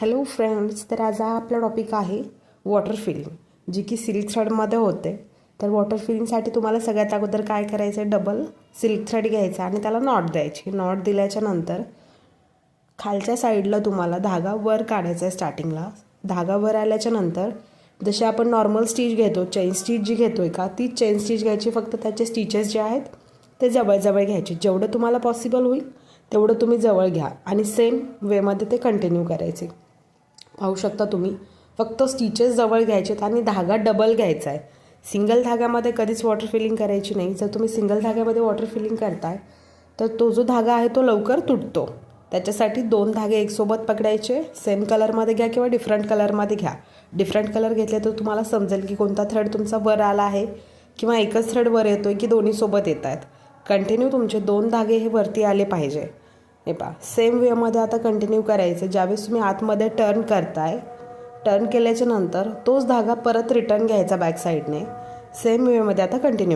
Hello friends, तर आज हा आपला टॉपिक आहे वॉटर फिलिंग, जी की सिल्क थ्रेडमध्ये होते. तर वॉटर फिलिंगसाठी तुम्हाला सगळ्यात अगोदर काय करायचं आहे, डबल सिल्क थ्रेड घ्यायचा आणि त्याला नॉट द्यायची. नॉट दिल्याच्या नंतर खालच्या साईडला तुम्हाला धागा वर काढायचा आहे. स्टार्टिंगला धागा वर आल्याच्या नंतर जसे आपण नॉर्मल स्टिच घेतो, चेन स्टिच जी घेतोय का, ती चेन स्टिच घ्यायची. फक्त त्याचे स्टिचेस जे आहेत ते जवळजवळ घ्यायचे. जेवढं तुम्हाला पॉसिबल होईल तेवढं तुम्ही जवळ घ्या आणि सेम वेमध्ये ते कंटिन्यू करायचे. पाहू शकता तुम्ही, फक्त स्टिचेस जवळ घ्यायचेत आणि धागा डबल घ्यायचा आहे. सिंगल धाग्यामध्ये कधीच वॉटर फिलिंग करायची नाही. जर तुम्ही सिंगल धाग्यामध्ये वॉटर फिलिंग करताय तर तो जो धागा आहे तो लवकर तुटतो. त्याच्यासाठी दोन धागे एकसोबत पकडायचे. सेम कलरमध्ये घ्या किंवा डिफरंट कलरमध्ये घ्या. डिफरंट कलर घेतले तर तुम्हाला समजेल की कोणता थ्रेड तुमचा वर आला आहे किंवा एकच थ्रेड वर येतो आहे की दोन्ही सोबत येत आहेत. कंटिन्यू तुमचे दोन धागे हे वरती आले पाहिजे. हे पहा, सेम वेमध्ये आता कंटिन्यू करायचं. ज्यावेळेस तुम्ही आतमध्ये टर्न करताय, टर्न केल्याच्या नंतर तोच धागा परत रिटर्न घ्यायचा बॅक साईडने. सेम वेमध्ये आता कंटिन्यू